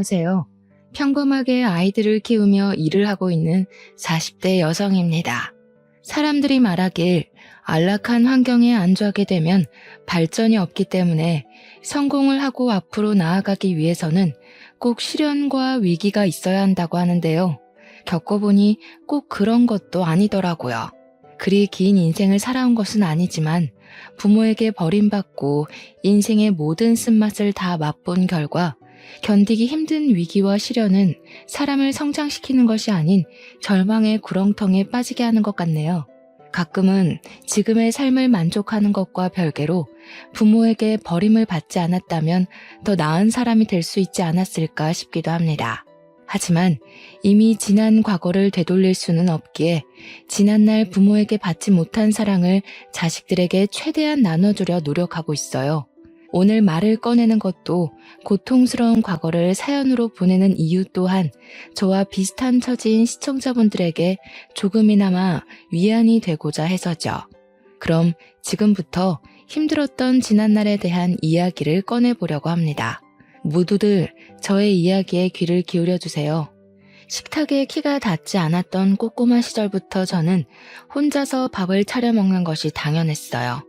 안녕하세요. 평범하게 아이들을 키우며 일을 하고 있는 40대 여성입니다. 사람들이 말하길 안락한 환경에 안주하게 되면 발전이 없기 때문에 성공을 하고 앞으로 나아가기 위해서는 꼭 시련과 위기가 있어야 한다고 하는데요. 겪어보니 꼭 그런 것도 아니더라고요. 그리 긴 인생을 살아온 것은 아니지만 부모에게 버림받고 인생의 모든 쓴맛을 다 맛본 결과 견디기 힘든 위기와 시련은 사람을 성장시키는 것이 아닌 절망의 구렁텅이에 빠지게 하는 것 같네요. 가끔은 지금의 삶을 만족하는 것과 별개로 부모에게 버림을 받지 않았다면 더 나은 사람이 될 수 있지 않았을까 싶기도 합니다. 하지만 이미 지난 과거를 되돌릴 수는 없기에 지난날 부모에게 받지 못한 사랑을 자식들에게 최대한 나눠주려 노력하고 있어요. 오늘 말을 꺼내는 것도 고통스러운 과거를 사연으로 보내는 이유 또한 저와 비슷한 처지인 시청자분들에게 조금이나마 위안이 되고자 해서죠. 그럼 지금부터 힘들었던 지난날에 대한 이야기를 꺼내보려고 합니다. 모두들 저의 이야기에 귀를 기울여주세요. 식탁에 키가 닿지 않았던 꼬꼬마 시절부터 저는 혼자서 밥을 차려 먹는 것이 당연했어요.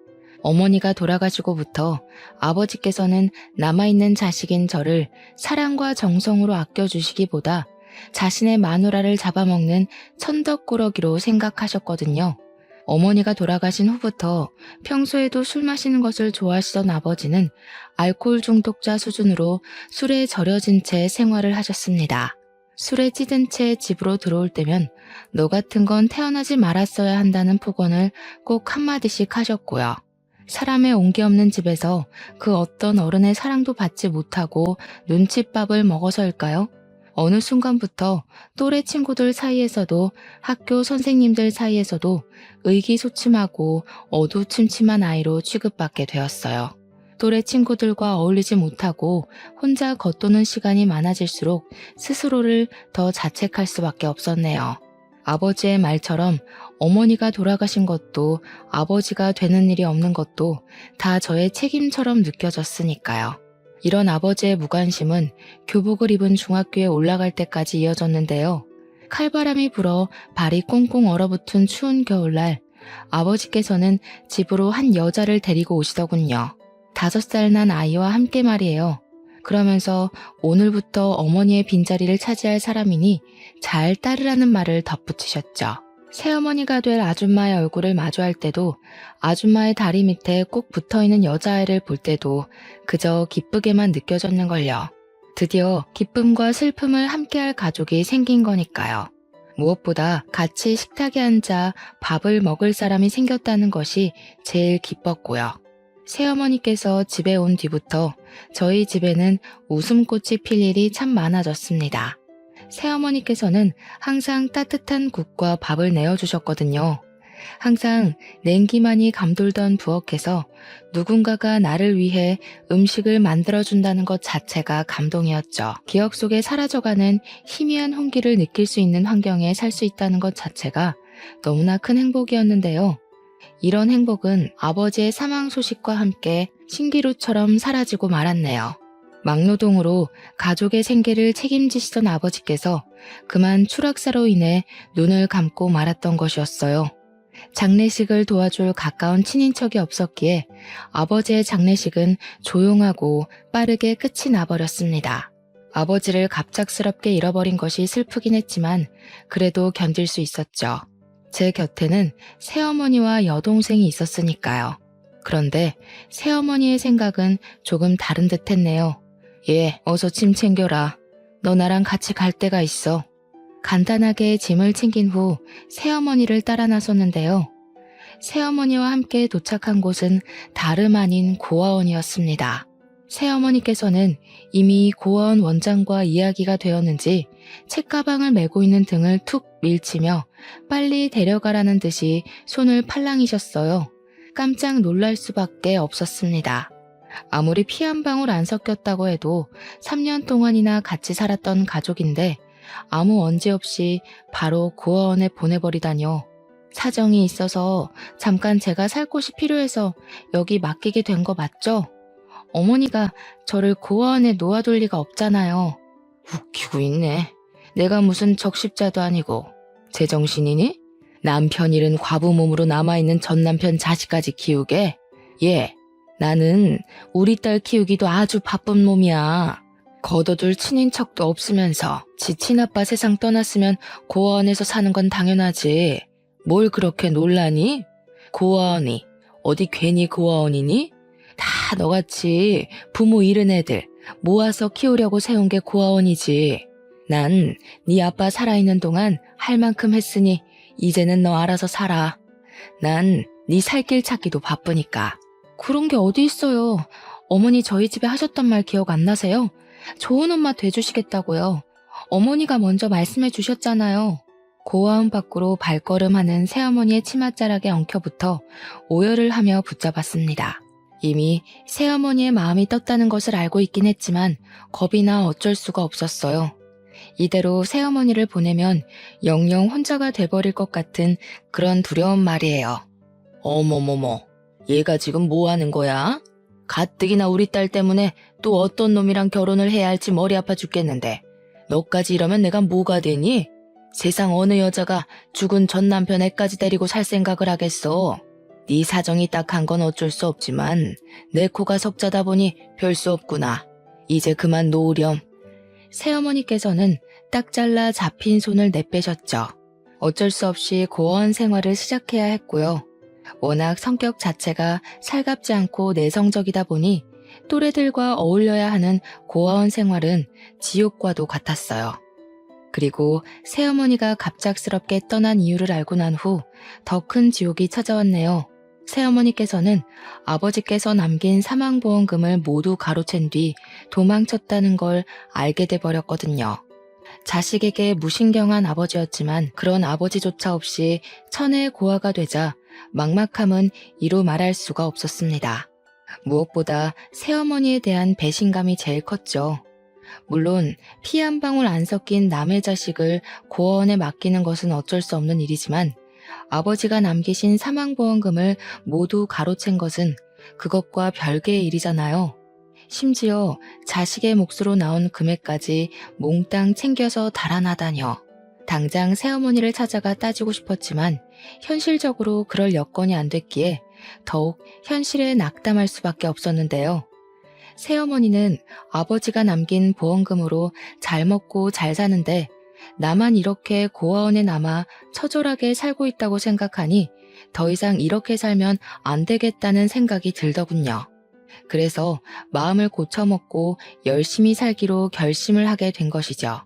어머니가 돌아가시고부터 아버지께서는 남아있는 자식인 저를 사랑과 정성으로 아껴주시기보다 자신의 마누라를 잡아먹는 천덕꾸러기로 생각하셨거든요. 어머니가 돌아가신 후부터 평소에도 술 마시는 것을 좋아하시던 아버지는 알코올 중독자 수준으로 술에 절여진 채 생활을 하셨습니다. 술에 찌든 채 집으로 들어올 때면 너 같은 건 태어나지 말았어야 한다는 폭언을 꼭 한마디씩 하셨고요. 사람의 온기 없는 집에서 그 어떤 어른의 사랑도 받지 못하고 눈칫밥을 먹어서일까요? 어느 순간부터 또래 친구들 사이에서도 학교 선생님들 사이에서도 의기소침하고 어두침침한 아이로 취급받게 되었어요. 또래 친구들과 어울리지 못하고 혼자 겉도는 시간이 많아질수록 스스로를 더 자책할 수밖에 없었네요. 아버지의 말처럼 어머니가 돌아가신 것도 아버지가 되는 일이 없는 것도 다 저의 책임처럼 느껴졌으니까요. 이런 아버지의 무관심은 교복을 입은 중학교에 올라갈 때까지 이어졌는데요. 칼바람이 불어 발이 꽁꽁 얼어붙은 추운 겨울날 아버지께서는 집으로 한 여자를 데리고 오시더군요. 5살 난 아이와 함께 말이에요. 그러면서 오늘부터 어머니의 빈자리를 차지할 사람이니 잘 따르라는 말을 덧붙이셨죠. 새어머니가 될 아줌마의 얼굴을 마주할 때도 아줌마의 다리 밑에 꼭 붙어있는 여자아이를 볼 때도 그저 기쁘게만 느껴졌는걸요. 드디어 기쁨과 슬픔을 함께할 가족이 생긴 거니까요. 무엇보다 같이 식탁에 앉아 밥을 먹을 사람이 생겼다는 것이 제일 기뻤고요. 새어머니께서 집에 온 뒤부터 저희 집에는 웃음꽃이 필 일이 참 많아졌습니다. 새어머니께서는 항상 따뜻한 국과 밥을 내어주셨거든요. 항상 냉기만이 감돌던 부엌에서 누군가가 나를 위해 음식을 만들어준다는 것 자체가 감동이었죠. 기억 속에 사라져가는 희미한 홍기를 느낄 수 있는 환경에 살 수 있다는 것 자체가 너무나 큰 행복이었는데요. 이런 행복은 아버지의 사망 소식과 함께 신기루처럼 사라지고 말았네요. 막노동으로 가족의 생계를 책임지시던 아버지께서 그만 추락사로 인해 눈을 감고 말았던 것이었어요. 장례식을 도와줄 가까운 친인척이 없었기에 아버지의 장례식은 조용하고 빠르게 끝이 나버렸습니다. 아버지를 갑작스럽게 잃어버린 것이 슬프긴 했지만 그래도 견딜 수 있었죠. 제 곁에는 새어머니와 여동생이 있었으니까요. 그런데 새어머니의 생각은 조금 다른 듯 했네요. 예, 어서 짐 챙겨라. 너 나랑 같이 갈 데가 있어. 간단하게 짐을 챙긴 후 새어머니를 따라 나섰는데요. 새어머니와 함께 도착한 곳은 다름 아닌 고아원이었습니다. 새어머니께서는 이미 고아원 원장과 이야기가 되었는지 책가방을 메고 있는 등을 툭 밀치며 빨리 데려가라는 듯이 손을 팔랑이셨어요. 깜짝 놀랄 수밖에 없었습니다. 아무리 피 한 방울 안 섞였다고 해도 3년 동안이나 같이 살았던 가족인데 아무 언제 없이 바로 고아원에 보내버리다뇨. 사정이 있어서 잠깐 제가 살 곳이 필요해서 여기 맡기게 된 거 맞죠? 어머니가 저를 고아원에 놓아둘 리가 없잖아요. 웃기고 있네. 내가 무슨 적십자도 아니고 제정신이니? 남편 잃은 과부 몸으로 남아있는 전 남편 자식까지 키우게? 예, 나는 우리 딸 키우기도 아주 바쁜 몸이야. 걷어둘 친인척도 없으면서 지 친아빠 세상 떠났으면 고아원에서 사는 건 당연하지. 뭘 그렇게 놀라니? 고아원이 어디 괜히 고아원이니? 다 너같이 부모 잃은 애들 모아서 키우려고 세운 게 고아원이지. 난 네 아빠 살아있는 동안 할 만큼 했으니 이제는 너 알아서 살아. 난 네 살 길 찾기도 바쁘니까. 그런 게 어디 있어요. 어머니 저희 집에 하셨던 말 기억 안 나세요? 좋은 엄마 돼주시겠다고요. 어머니가 먼저 말씀해 주셨잖아요. 고아원 밖으로 발걸음하는 새어머니의 치맛자락에 엉켜붙어 오열을 하며 붙잡았습니다. 이미 새어머니의 마음이 떴다는 것을 알고 있긴 했지만 겁이 나 어쩔 수가 없었어요. 이대로 새어머니를 보내면 영영 혼자가 돼버릴 것 같은 그런 두려운 말이에요. 어머머머, 얘가 지금 뭐 하는 거야? 가뜩이나 우리 딸 때문에 또 어떤 놈이랑 결혼을 해야 할지 머리 아파 죽겠는데 너까지 이러면 내가 뭐가 되니? 세상 어느 여자가 죽은 전 남편 애까지 데리고 살 생각을 하겠어. 네 사정이 딱한 건 어쩔 수 없지만 내 코가 석자다 보니 별 수 없구나. 이제 그만 놓으렴. 새어머니께서는 딱 잘라 잡힌 손을 내빼셨죠. 어쩔 수 없이 고아원 생활을 시작해야 했고요. 워낙 성격 자체가 살갑지 않고 내성적이다 보니 또래들과 어울려야 하는 고아원 생활은 지옥과도 같았어요. 그리고 새어머니가 갑작스럽게 떠난 이유를 알고 난 후 더 큰 지옥이 찾아왔네요. 새어머니께서는 아버지께서 남긴 사망보험금을 모두 가로챈 뒤 도망쳤다는 걸 알게 돼 버렸거든요. 자식에게 무신경한 아버지였지만 그런 아버지조차 없이 천혜의 고아가 되자 막막함은 이루 말할 수가 없었습니다. 무엇보다 새어머니에 대한 배신감이 제일 컸죠. 물론 피 한 방울 안 섞인 남의 자식을 고아원에 맡기는 것은 어쩔 수 없는 일이지만 아버지가 남기신 사망보험금을 모두 가로챈 것은 그것과 별개의 일이잖아요. 심지어 자식의 몫으로 나온 금액까지 몽땅 챙겨서 달아나다녀. 당장 새어머니를 찾아가 따지고 싶었지만 현실적으로 그럴 여건이 안 됐기에 더욱 현실에 낙담할 수밖에 없었는데요. 새어머니는 아버지가 남긴 보험금으로 잘 먹고 잘 사는데 나만 이렇게 고아원에 남아 처절하게 살고 있다고 생각하니 더 이상 이렇게 살면 안 되겠다는 생각이 들더군요. 그래서 마음을 고쳐먹고 열심히 살기로 결심을 하게 된 것이죠.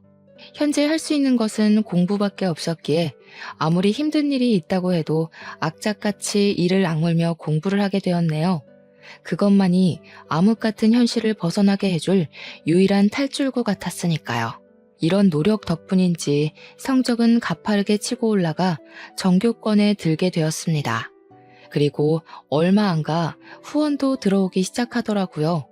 현재 할 수 있는 것은 공부밖에 없었기에 아무리 힘든 일이 있다고 해도 악착같이 이를 악물며 공부를 하게 되었네요. 그것만이 암흑 같은 현실을 벗어나게 해줄 유일한 탈출구 같았으니까요. 이런 노력 덕분인지 성적은 가파르게 치고 올라가 전교권에 들게 되었습니다. 그리고 얼마 안 가 후원도 들어오기 시작하더라고요.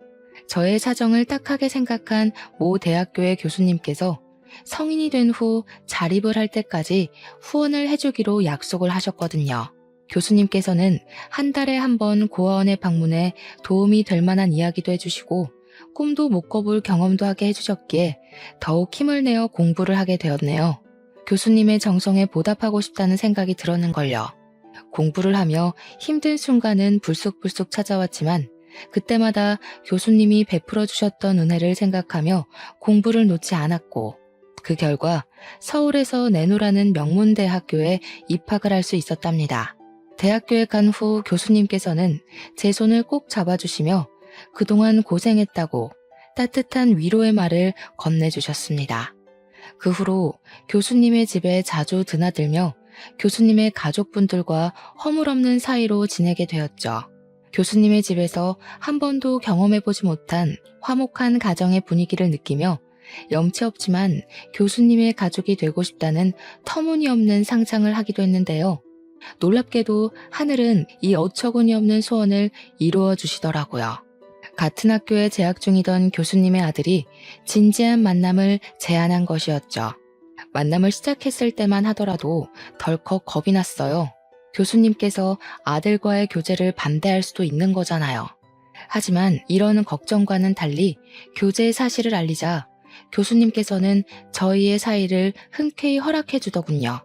저의 사정을 딱하게 생각한 모 대학교의 교수님께서 성인이 된 후 자립을 할 때까지 후원을 해주기로 약속을 하셨거든요. 교수님께서는 한 달에 한 번 고아원에 방문해 도움이 될 만한 이야기도 해주시고 꿈도 못 꿔볼 경험도 하게 해주셨기에 더욱 힘을 내어 공부를 하게 되었네요. 교수님의 정성에 보답하고 싶다는 생각이 들었는걸요. 공부를 하며 힘든 순간은 불쑥불쑥 찾아왔지만 그때마다 교수님이 베풀어 주셨던 은혜를 생각하며 공부를 놓지 않았고 그 결과 서울에서 내노라는 명문대학교에 입학을 할 수 있었답니다. 대학교에 간 후 교수님께서는 제 손을 꼭 잡아주시며 그동안 고생했다고 따뜻한 위로의 말을 건네주셨습니다. 그 후로 교수님의 집에 자주 드나들며 교수님의 가족분들과 허물없는 사이로 지내게 되었죠. 교수님의 집에서 한 번도 경험해보지 못한 화목한 가정의 분위기를 느끼며 염치 없지만 교수님의 가족이 되고 싶다는 터무니없는 상상을 하기도 했는데요. 놀랍게도 하늘은 이 어처구니 없는 소원을 이루어 주시더라고요. 같은 학교에 재학 중이던 교수님의 아들이 진지한 만남을 제안한 것이었죠. 만남을 시작했을 때만 하더라도 덜컥 겁이 났어요. 교수님께서 아들과의 교제를 반대할 수도 있는 거잖아요. 하지만 이런 걱정과는 달리 교제의 사실을 알리자 교수님께서는 저희의 사이를 흔쾌히 허락해 주더군요.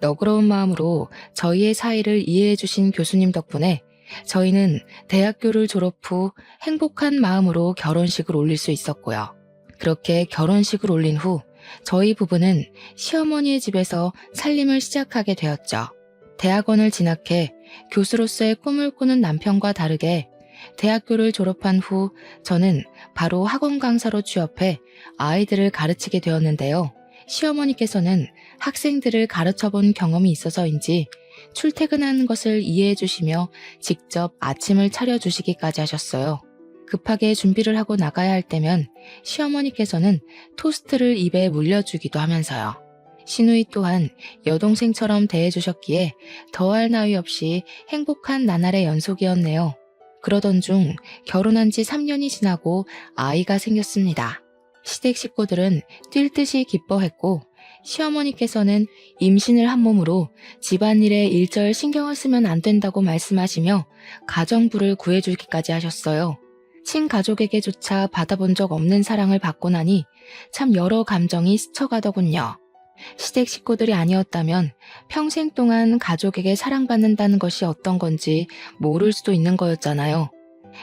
너그러운 마음으로 저희의 사이를 이해해 주신 교수님 덕분에 저희는 대학교를 졸업 후 행복한 마음으로 결혼식을 올릴 수 있었고요. 그렇게 결혼식을 올린 후 저희 부부는 시어머니의 집에서 살림을 시작하게 되었죠. 대학원을 진학해 교수로서의 꿈을 꾸는 남편과 다르게 대학교를 졸업한 후 저는 바로 학원 강사로 취업해 아이들을 가르치게 되었는데요. 시어머니께서는 학생들을 가르쳐 본 경험이 있어서인지 출퇴근하는 것을 이해해 주시며 직접 아침을 차려주시기까지 하셨어요. 급하게 준비를 하고 나가야 할 때면 시어머니께서는 토스트를 입에 물려주기도 하면서요. 시누이 또한 여동생처럼 대해주셨기에 더할 나위 없이 행복한 나날의 연속이었네요. 그러던 중 결혼한 지 3년이 지나고 아이가 생겼습니다. 시댁 식구들은 뛸 듯이 기뻐했고 시어머니께서는 임신을 한 몸으로 집안일에 일절 신경을 쓰면 안 된다고 말씀하시며 가정부를 구해주기까지 하셨어요. 친가족에게조차 받아본 적 없는 사랑을 받고 나니 참 여러 감정이 스쳐가더군요. 시댁 식구들이 아니었다면 평생 동안 가족에게 사랑받는다는 것이 어떤 건지 모를 수도 있는 거였잖아요.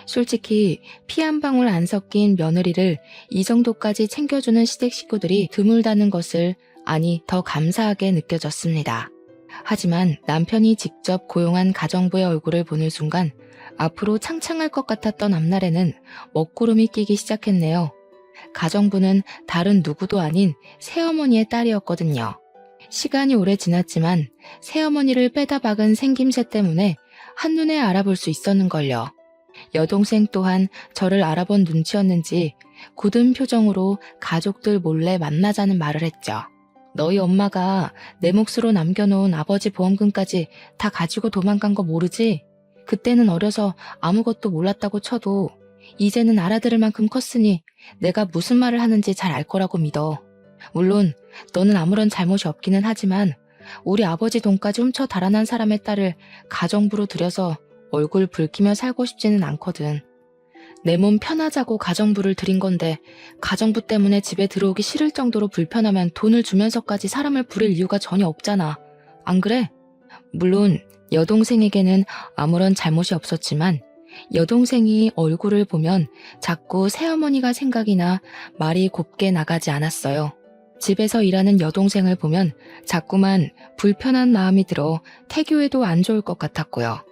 솔직히 피 한 방울 안 섞인 며느리를 이 정도까지 챙겨주는 시댁 식구들이 드물다는 것을 아니 더 감사하게 느껴졌습니다. 하지만 남편이 직접 고용한 가정부의 얼굴을 보는 순간 앞으로 창창할 것 같았던 앞날에는 먹구름이 끼기 시작했네요. 가정부는 다른 누구도 아닌 새어머니의 딸이었거든요. 시간이 오래 지났지만 새어머니를 빼다 박은 생김새 때문에 한눈에 알아볼 수 있었는걸요. 여동생 또한 저를 알아본 눈치였는지 굳은 표정으로 가족들 몰래 만나자는 말을 했죠. 너희 엄마가 내 몫으로 남겨놓은 아버지 보험금까지 다 가지고 도망간 거 모르지? 그때는 어려서 아무것도 몰랐다고 쳐도 이제는 알아들을 만큼 컸으니 내가 무슨 말을 하는지 잘 알 거라고 믿어. 물론 너는 아무런 잘못이 없기는 하지만 우리 아버지 돈까지 훔쳐 달아난 사람의 딸을 가정부로 들여서 얼굴 붉히며 살고 싶지는 않거든. 내 몸 편하자고 가정부를 들인 건데 가정부 때문에 집에 들어오기 싫을 정도로 불편하면 돈을 주면서까지 사람을 부릴 이유가 전혀 없잖아. 안 그래? 물론 여동생에게는 아무런 잘못이 없었지만 여동생이 얼굴을 보면 자꾸 새어머니가 생각이 나 말이 곱게 나가지 않았어요. 집에서 일하는 여동생을 보면 자꾸만 불편한 마음이 들어 태교해도 안 좋을 것 같았고요.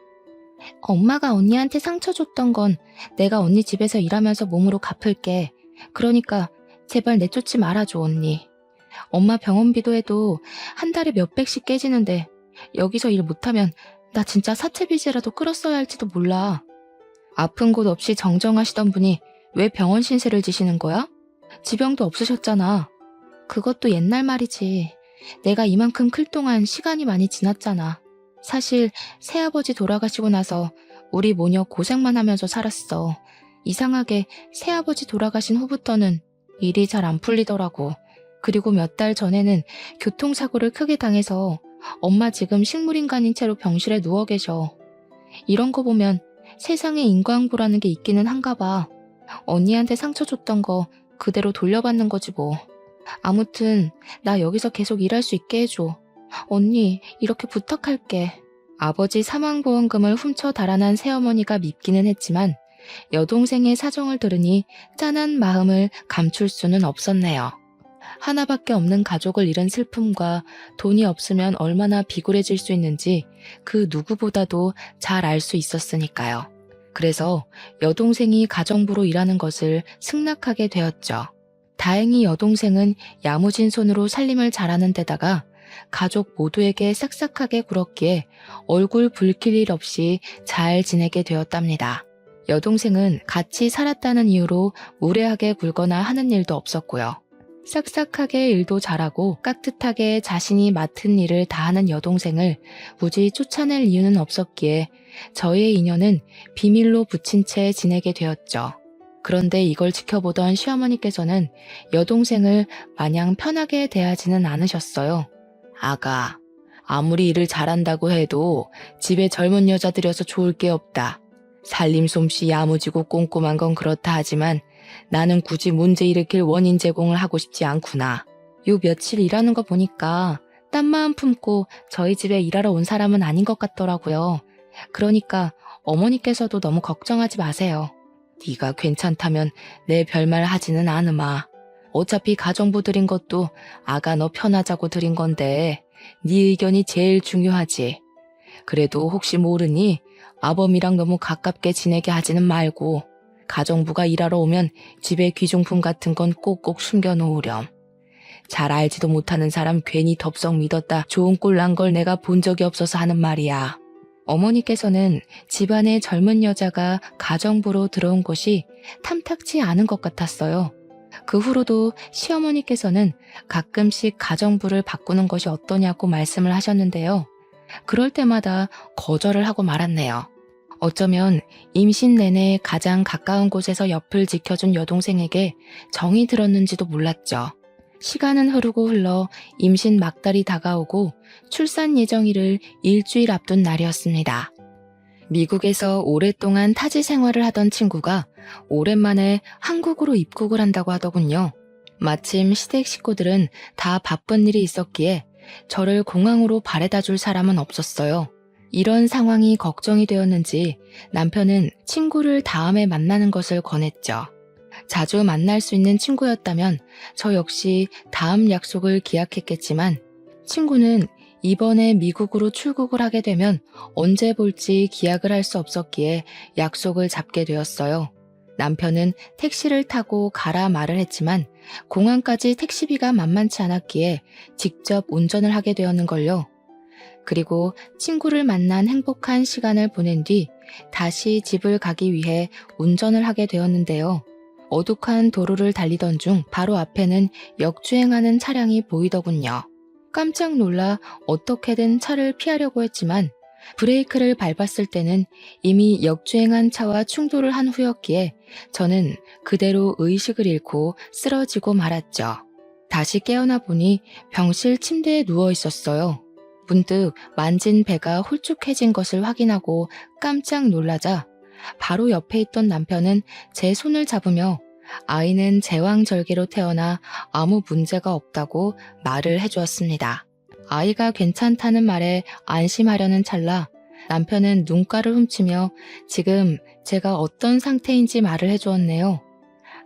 엄마가 언니한테 상처 줬던 건 내가 언니 집에서 일하면서 몸으로 갚을게. 그러니까 제발 내쫓지 말아줘, 언니. 엄마 병원비도 해도 한 달에 몇백씩 깨지는데 여기서 일 못하면 나 진짜 사채빚이라도 끌었어야 할지도 몰라. 아픈 곳 없이 정정하시던 분이 왜 병원 신세를 지시는 거야? 지병도 없으셨잖아. 그것도 옛날 말이지. 내가 이만큼 클 동안 시간이 많이 지났잖아. 사실 새아버지 돌아가시고 나서 우리 모녀 고생만 하면서 살았어. 이상하게 새아버지 돌아가신 후부터는 일이 잘 안 풀리더라고. 그리고 몇 달 전에는 교통사고를 크게 당해서 엄마 지금 식물인간인 채로 병실에 누워 계셔. 이런 거 보면 세상에 인과응보라는 게 있기는 한가 봐. 언니한테 상처 줬던 거 그대로 돌려받는 거지 뭐. 아무튼 나 여기서 계속 일할 수 있게 해줘. 언니 이렇게 부탁할게. 아버지 사망보험금을 훔쳐 달아난 새어머니가 밉기는 했지만 여동생의 사정을 들으니 짠한 마음을 감출 수는 없었네요. 하나밖에 없는 가족을 잃은 슬픔과 돈이 없으면 얼마나 비굴해질 수 있는지 그 누구보다도 잘 알 수 있었으니까요. 그래서 여동생이 가정부로 일하는 것을 승낙하게 되었죠. 다행히 여동생은 야무진 손으로 살림을 잘하는 데다가 가족 모두에게 싹싹하게 굴었기에 얼굴 붉힐 일 없이 잘 지내게 되었답니다. 여동생은 같이 살았다는 이유로 무례하게 굴거나 하는 일도 없었고요. 싹싹하게 일도 잘하고 깍듯하게 자신이 맡은 일을 다하는 여동생을 굳이 쫓아낼 이유는 없었기에 저희의 인연은 비밀로 붙인 채 지내게 되었죠. 그런데 이걸 지켜보던 시어머니께서는 여동생을 마냥 편하게 대하지는 않으셨어요. 아가, 아무리 일을 잘한다고 해도 집에 젊은 여자 들여서 좋을 게 없다. 살림 솜씨 야무지고 꼼꼼한 건 그렇다 하지만 나는 굳이 문제 일으킬 원인 제공을 하고 싶지 않구나. 요 며칠 일하는 거 보니까 딴 마음 품고 저희 집에 일하러 온 사람은 아닌 것 같더라고요. 그러니까 어머니께서도 너무 걱정하지 마세요. 네가 괜찮다면 내 별말 하지는 않으마. 어차피 가정부 드린 것도 아가 너 편하자고 드린 건데 네 의견이 제일 중요하지. 그래도 혹시 모르니 아범이랑 너무 가깝게 지내게 하지는 말고 가정부가 일하러 오면 집에 귀중품 같은 건 꼭꼭 숨겨놓으렴. 잘 알지도 못하는 사람 괜히 덥석 믿었다 좋은 꼴 난 걸 내가 본 적이 없어서 하는 말이야. 어머니께서는 집안에 젊은 여자가 가정부로 들어온 것이 탐탁치 않은 것 같았어요. 그 후로도 시어머니께서는 가끔씩 가정부를 바꾸는 것이 어떠냐고 말씀을 하셨는데요. 그럴 때마다 거절을 하고 말았네요. 어쩌면 임신 내내 가장 가까운 곳에서 옆을 지켜준 여동생에게 정이 들었는지도 몰랐죠. 시간은 흐르고 흘러 임신 막달이 다가오고 출산 예정일을 일주일 앞둔 날이었습니다. 미국에서 오랫동안 타지 생활을 하던 친구가 오랜만에 한국으로 입국을 한다고 하더군요. 마침 시댁 식구들은 다 바쁜 일이 있었기에 저를 공항으로 바래다 줄 사람은 없었어요. 이런 상황이 걱정이 되었는지 남편은 친구를 다음에 만나는 것을 권했죠. 자주 만날 수 있는 친구였다면 저 역시 다음 약속을 기약했겠지만 친구는 이번에 미국으로 출국을 하게 되면 언제 볼지 기약을 할 수 없었기에 약속을 잡게 되었어요. 남편은 택시를 타고 가라 말을 했지만 공항까지 택시비가 만만치 않았기에 직접 운전을 하게 되었는걸요. 그리고 친구를 만난 행복한 시간을 보낸 뒤 다시 집을 가기 위해 운전을 하게 되었는데요. 어둑한 도로를 달리던 중 바로 앞에는 역주행하는 차량이 보이더군요. 깜짝 놀라 어떻게든 차를 피하려고 했지만 브레이크를 밟았을 때는 이미 역주행한 차와 충돌을 한 후였기에 저는 그대로 의식을 잃고 쓰러지고 말았죠. 다시 깨어나 보니 병실 침대에 누워 있었어요. 문득 만진 배가 홀쭉해진 것을 확인하고 깜짝 놀라자 바로 옆에 있던 남편은 제 손을 잡으며 아이는 제왕절개로 태어나 아무 문제가 없다고 말을 해주었습니다. 아이가 괜찮다는 말에 안심하려는 찰나 남편은 눈가를 훔치며 지금 제가 어떤 상태인지 말을 해주었네요.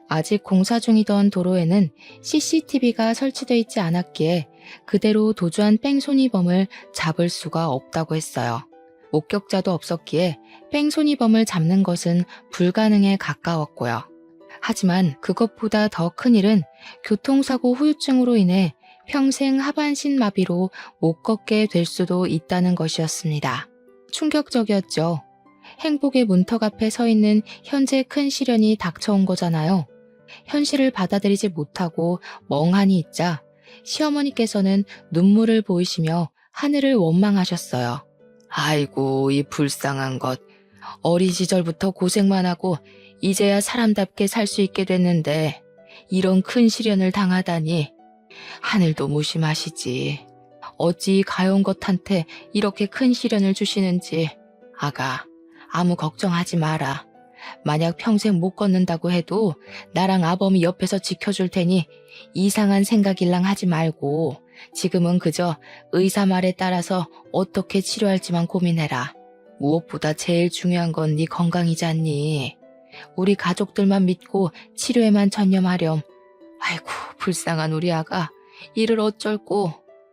아직 공사 중이던 도로에는 CCTV가 설치되어 있지 않았기에 그대로 도주한 뺑소니범을 잡을 수가 없다고 했어요. 목격자도 없었기에 뺑소니범을 잡는 것은 불가능에 가까웠고요. 하지만 그것보다 더 큰 일은 교통사고 후유증으로 인해 평생 하반신 마비로 못 걷게 될 수도 있다는 것이었습니다. 충격적이었죠. 행복의 문턱 앞에 서 있는 현재 큰 시련이 닥쳐온 거잖아요. 현실을 받아들이지 못하고 멍하니 있자 시어머니께서는 눈물을 보이시며 하늘을 원망하셨어요. 아이고 이 불쌍한 것. 어린 시절부터 고생만 하고 이제야 사람답게 살 수 있게 됐는데 이런 큰 시련을 당하다니. 하늘도 무심하시지. 어찌 가여운 것한테 이렇게 큰 시련을 주시는지. 아가, 아무 걱정하지 마라. 만약 평생 못 걷는다고 해도 나랑 아범이 옆에서 지켜줄 테니 이상한 생각일랑 하지 말고 지금은 그저 의사 말에 따라서 어떻게 치료할지만 고민해라. 무엇보다 제일 중요한 건 네 건강이지 않니? 우리 가족들만 믿고 치료에만 전념하렴. 아이고 불쌍한 우리 아가 이를 어쩔꼬.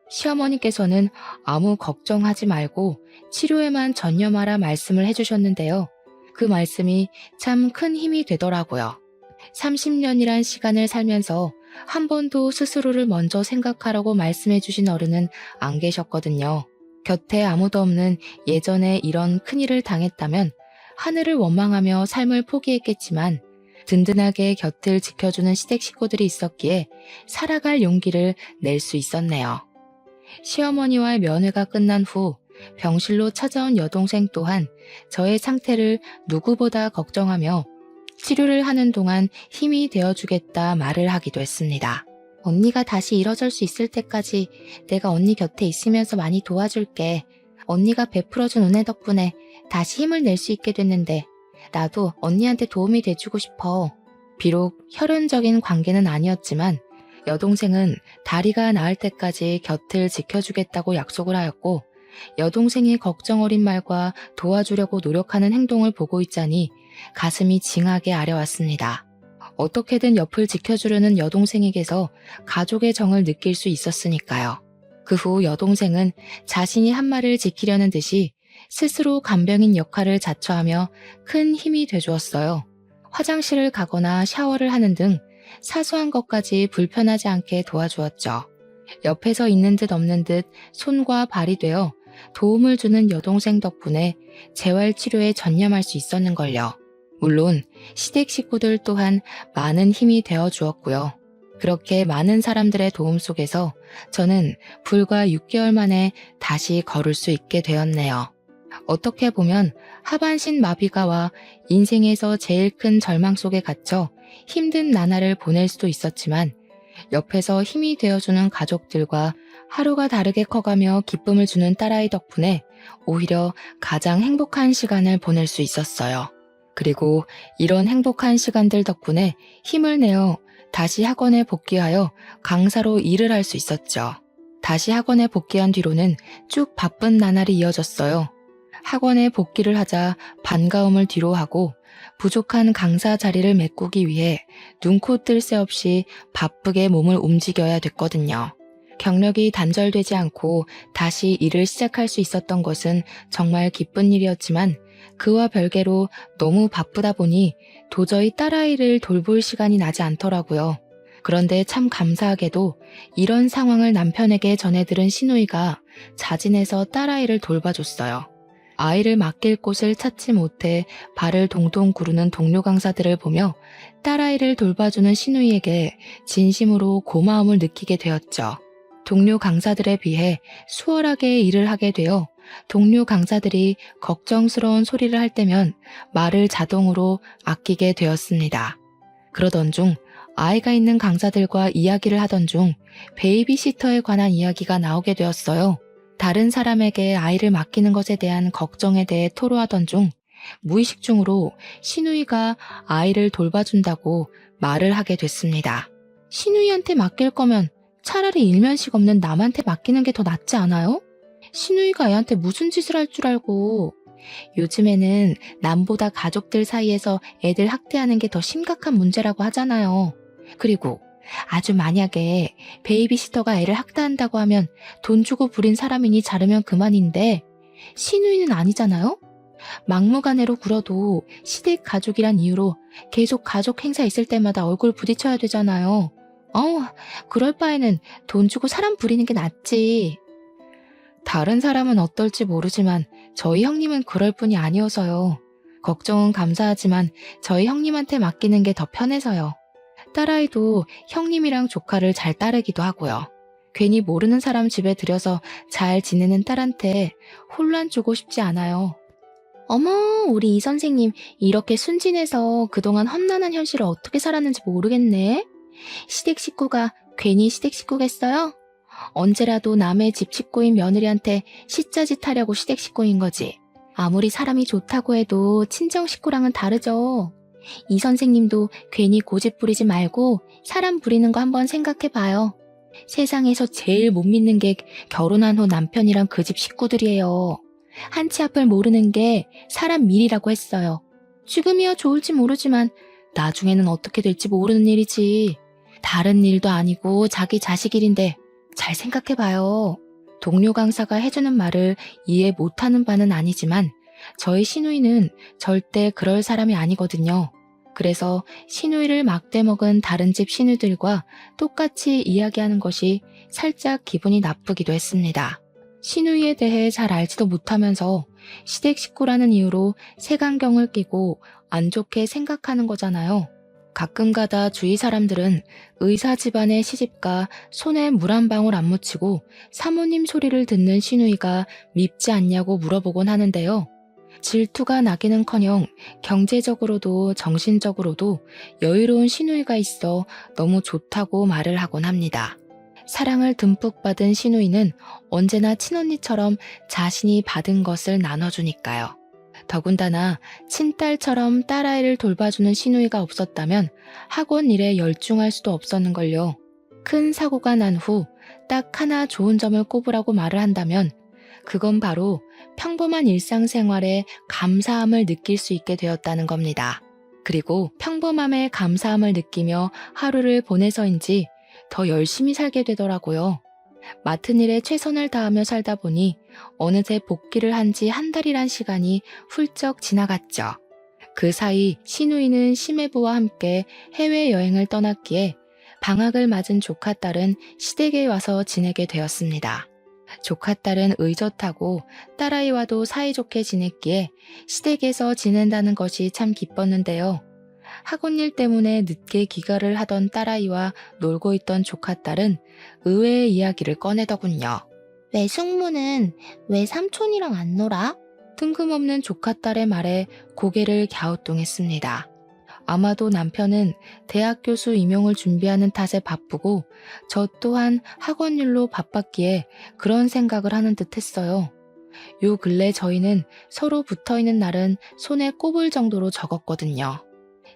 시어머니께서는 아무 걱정하지 말고 치료에만 전념하라 말씀을 해주셨는데요. 그 말씀이 참 큰 힘이 되더라고요. 30년이란 시간을 살면서 한 번도 스스로를 먼저 생각하라고 말씀해 주신 어른은 안 계셨거든요. 곁에 아무도 없는 예전에 이런 큰일을 당했다면 하늘을 원망하며 삶을 포기했겠지만 든든하게 곁을 지켜주는 시댁 식구들이 있었기에 살아갈 용기를 낼 수 있었네요. 시어머니와의 면회가 끝난 후 병실로 찾아온 여동생 또한 저의 상태를 누구보다 걱정하며 치료를 하는 동안 힘이 되어주겠다 말을 하기도 했습니다. 언니가 다시 일어설 수 있을 때까지 내가 언니 곁에 있으면서 많이 도와줄게. 언니가 베풀어준 은혜 덕분에 다시 힘을 낼 수 있게 됐는데 나도 언니한테 도움이 돼주고 싶어. 비록 혈연적인 관계는 아니었지만 여동생은 다리가 나을 때까지 곁을 지켜주겠다고 약속을 하였고, 여동생이 걱정 어린 말과 도와주려고 노력하는 행동을 보고 있자니 가슴이 징하게 아려왔습니다. 어떻게든 옆을 지켜주려는 여동생에게서 가족의 정을 느낄 수 있었으니까요. 그 후 여동생은 자신이 한 말을 지키려는 듯이 스스로 간병인 역할을 자처하며 큰 힘이 돼주었어요. 화장실을 가거나 샤워를 하는 등 사소한 것까지 불편하지 않게 도와주었죠. 옆에서 있는 듯 없는 듯 손과 발이 되어 도움을 주는 여동생 덕분에 재활치료에 전념할 수 있었는걸요. 물론 시댁 식구들 또한 많은 힘이 되어 주었고요. 그렇게 많은 사람들의 도움 속에서 저는 불과 6개월 만에 다시 걸을 수 있게 되었네요. 어떻게 보면 하반신 마비가 와 인생에서 제일 큰 절망 속에 갇혀 힘든 나날을 보낼 수도 있었지만, 옆에서 힘이 되어주는 가족들과 하루가 다르게 커가며 기쁨을 주는 딸아이 덕분에 오히려 가장 행복한 시간을 보낼 수 있었어요. 그리고 이런 행복한 시간들 덕분에 힘을 내어 다시 학원에 복귀하여 강사로 일을 할 수 있었죠. 다시 학원에 복귀한 뒤로는 쭉 바쁜 나날이 이어졌어요. 학원에 복귀를 하자 반가움을 뒤로하고 부족한 강사 자리를 메꾸기 위해 눈코 뜰 새 없이 바쁘게 몸을 움직여야 됐거든요. 경력이 단절되지 않고 다시 일을 시작할 수 있었던 것은 정말 기쁜 일이었지만, 그와 별개로 너무 바쁘다 보니 도저히 딸아이를 돌볼 시간이 나지 않더라고요. 그런데 참 감사하게도 이런 상황을 남편에게 전해들은 시누이가 자진해서 딸아이를 돌봐줬어요. 아이를 맡길 곳을 찾지 못해 발을 동동 구르는 동료 강사들을 보며 딸아이를 돌봐주는 시누이에게 진심으로 고마움을 느끼게 되었죠. 동료 강사들에 비해 수월하게 일을 하게 되어 동료 강사들이 걱정스러운 소리를 할 때면 말을 자동으로 아끼게 되었습니다. 그러던 중 아이가 있는 강사들과 이야기를 하던 중 베이비시터에 관한 이야기가 나오게 되었어요. 다른 사람에게 아이를 맡기는 것에 대한 걱정에 대해 토로하던 중 무의식 중으로 시누이가 아이를 돌봐준다고 말을 하게 됐습니다. 시누이한테 맡길 거면 차라리 일면식 없는 남한테 맡기는 게 더 낫지 않아요? 시누이가 애한테 무슨 짓을 할 줄 알고. 요즘에는 남보다 가족들 사이에서 애들 학대하는 게 더 심각한 문제라고 하잖아요. 그리고 아주 만약에 베이비시터가 애를 학대한다고 하면 돈 주고 부린 사람이니 자르면 그만인데, 시누이는 아니잖아요? 막무가내로 굴어도 시댁 가족이란 이유로 계속 가족 행사 있을 때마다 얼굴 부딪혀야 되잖아요. 그럴 바에는 돈 주고 사람 부리는 게 낫지. 다른 사람은 어떨지 모르지만 저희 형님은 그럴 뿐이 아니어서요. 걱정은 감사하지만 저희 형님한테 맡기는 게 더 편해서요. 딸아이도 형님이랑 조카를 잘 따르기도 하고요. 괜히 모르는 사람 집에 들여서 잘 지내는 딸한테 혼란 주고 싶지 않아요. 어머, 우리 이 선생님 이렇게 순진해서 그동안 험난한 현실을 어떻게 살았는지 모르겠네. 시댁 식구가 괜히 시댁 식구겠어요? 언제라도 남의 집 식구인 며느리한테 시짜짓 하려고 시댁 식구인 거지. 아무리 사람이 좋다고 해도 친정 식구랑은 다르죠. 이 선생님도 괜히 고집 부리지 말고 사람 부리는 거 한번 생각해봐요. 세상에서 제일 못 믿는 게 결혼한 후 남편이랑 그 집 식구들이에요. 한치 앞을 모르는 게 사람 일이라고 했어요. 지금이야 좋을지 모르지만 나중에는 어떻게 될지 모르는 일이지. 다른 일도 아니고 자기 자식 일인데 잘 생각해봐요. 동료 강사가 해주는 말을 이해 못하는 바는 아니지만 저희 시누이는 절대 그럴 사람이 아니거든요. 그래서 시누이를 막대먹은 다른 집 시누들과 똑같이 이야기하는 것이 살짝 기분이 나쁘기도 했습니다. 시누이에 대해 잘 알지도 못하면서 시댁 식구라는 이유로 색안경을 끼고 안 좋게 생각하는 거잖아요. 가끔가다 주위 사람들은 의사 집안의 시집가 손에 물 한 방울 안 묻히고 사모님 소리를 듣는 시누이가 밉지 않냐고 물어보곤 하는데요. 질투가 나기는커녕 경제적으로도 정신적으로도 여유로운 시누이가 있어 너무 좋다고 말을 하곤 합니다. 사랑을 듬뿍 받은 시누이는 언제나 친언니처럼 자신이 받은 것을 나눠주니까요. 더군다나 친딸처럼 딸아이를 돌봐주는 시누이가 없었다면 학원 일에 열중할 수도 없었는걸요. 큰 사고가 난 후 딱 하나 좋은 점을 꼽으라고 말을 한다면 그건 바로 평범한 일상생활에 감사함을 느낄 수 있게 되었다는 겁니다. 그리고 평범함에 감사함을 느끼며 하루를 보내서인지 더 열심히 살게 되더라고요. 맡은 일에 최선을 다하며 살다 보니 어느새 복귀를 한 지 한 달이란 시간이 훌쩍 지나갔죠. 그 사이 시누이는 시매부와 함께 해외여행을 떠났기에 방학을 맞은 조카딸은 시댁에 와서 지내게 되었습니다. 조카딸은 의젓하고 딸아이와도 사이좋게 지냈기에 시댁에서 지낸다는 것이 참 기뻤는데요. 학원 일 때문에 늦게 귀가를 하던 딸아이와 놀고 있던 조카딸은 의외의 이야기를 꺼내더군요. 외숙모는 왜 삼촌이랑 안 놀아? 뜬금없는 조카딸의 말에 고개를 갸우뚱했습니다. 아마도 남편은 대학 교수 임용을 준비하는 탓에 바쁘고 저 또한 학원 일로 바빴기에 그런 생각을 하는 듯 했어요. 요 근래 저희는 서로 붙어있는 날은 손에 꼽을 정도로 적었거든요.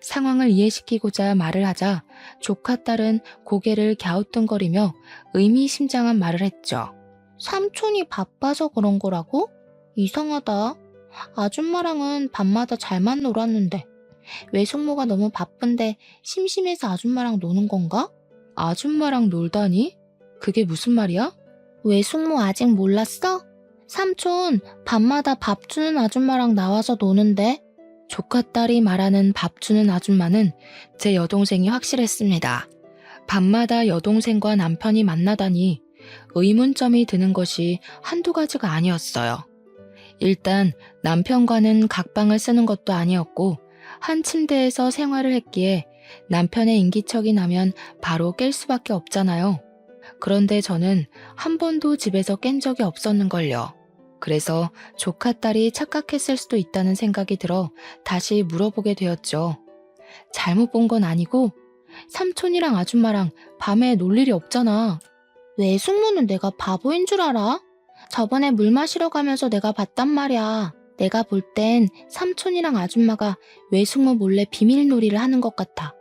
상황을 이해시키고자 말을 하자 조카딸은 고개를 갸우뚱거리며 의미심장한 말을 했죠. 삼촌이 바빠서 그런 거라고? 이상하다. 아줌마랑은 밤마다 잘만 놀았는데 외숙모가 너무 바쁜데 심심해서 아줌마랑 노는 건가? 아줌마랑 놀다니? 그게 무슨 말이야? 외숙모 아직 몰랐어? 삼촌 밤마다 밥 주는 아줌마랑 나와서 노는데. 조카딸이 말하는 밥 주는 아줌마는 제 여동생이 확실했습니다. 밤마다 여동생과 남편이 만나다니 의문점이 드는 것이 한두 가지가 아니었어요. 일단 남편과는 각방을 쓰는 것도 아니었고 한 침대에서 생활을 했기에 남편의 인기척이 나면 바로 깰 수밖에 없잖아요. 그런데 저는 한 번도 집에서 깬 적이 없었는걸요. 그래서 조카딸이 착각했을 수도 있다는 생각이 들어 다시 물어보게 되었죠. 잘못 본 건 아니고 삼촌이랑 아줌마랑 밤에 놀 일이 없잖아. 외숙모는 내가 바보인 줄 알아? 저번에 물 마시러 가면서 내가 봤단 말이야. 내가 볼 땐 삼촌이랑 아줌마가 외숙모 몰래 비밀놀이를 하는 것 같아.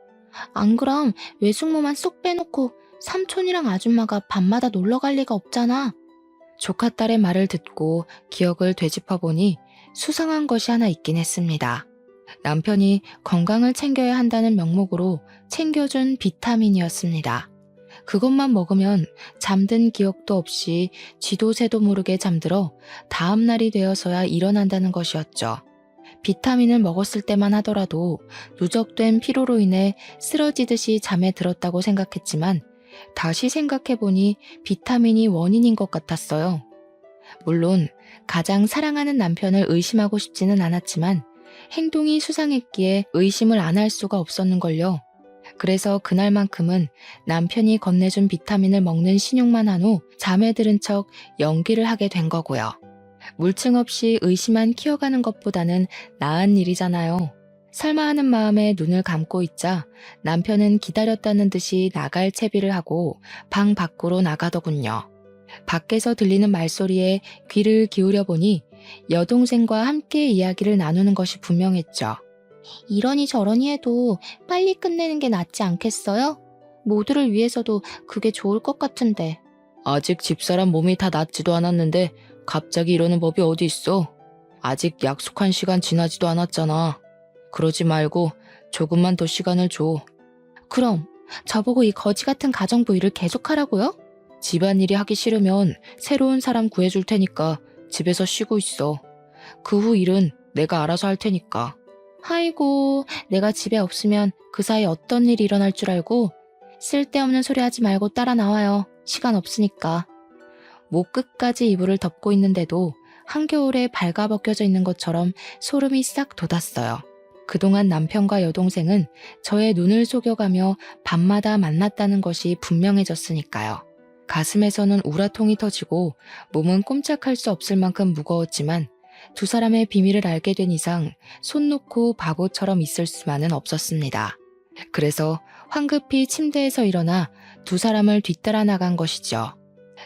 안 그럼 외숙모만 쏙 빼놓고 삼촌이랑 아줌마가 밤마다 놀러 갈 리가 없잖아. 조카딸의 말을 듣고 기억을 되짚어보니 수상한 것이 하나 있긴 했습니다. 남편이 건강을 챙겨야 한다는 명목으로 챙겨준 비타민이었습니다. 그것만 먹으면 잠든 기억도 없이 쥐도 새도 모르게 잠들어 다음 날이 되어서야 일어난다는 것이었죠. 비타민을 먹었을 때만 하더라도 누적된 피로로 인해 쓰러지듯이 잠에 들었다고 생각했지만 다시 생각해보니 비타민이 원인인 것 같았어요. 물론 가장 사랑하는 남편을 의심하고 싶지는 않았지만 행동이 수상했기에 의심을 안 할 수가 없었는걸요. 그래서 그날만큼은 남편이 건네준 비타민을 먹는 신용만 한 후 잠에 들은 척 연기를 하게 된 거고요. 물증 없이 의심만 키워가는 것보다는 나은 일이잖아요. 설마 하는 마음에 눈을 감고 있자 남편은 기다렸다는 듯이 나갈 채비를 하고 방 밖으로 나가더군요. 밖에서 들리는 말소리에 귀를 기울여 보니 여동생과 함께 이야기를 나누는 것이 분명했죠. 이러니 저러니 해도 빨리 끝내는 게 낫지 않겠어요? 모두를 위해서도 그게 좋을 것 같은데. 아직 집사람 몸이 다 낫지도 않았는데 갑자기 이러는 법이 어디 있어? 아직 약속한 시간 지나지도 않았잖아. 그러지 말고 조금만 더 시간을 줘. 그럼 저보고 이 거지 같은 가정부 일을 계속하라고요? 집안일이 하기 싫으면 새로운 사람 구해줄 테니까 집에서 쉬고 있어. 그 후 일은 내가 알아서 할 테니까. 아이고, 내가 집에 없으면 그 사이 어떤 일이 일어날 줄 알고 쓸데없는 소리 하지 말고 따라 나와요. 시간 없으니까. 목 끝까지 이불을 덮고 있는데도 한겨울에 발가벗겨져 있는 것처럼 소름이 싹 돋았어요. 그동안 남편과 여동생은 저의 눈을 속여가며 밤마다 만났다는 것이 분명해졌으니까요. 가슴에서는 우라통이 터지고 몸은 꼼짝할 수 없을 만큼 무거웠지만 두 사람의 비밀을 알게 된 이상 손 놓고 바보처럼 있을 수만은 없었습니다. 그래서 황급히 침대에서 일어나 두 사람을 뒤따라 나간 것이죠.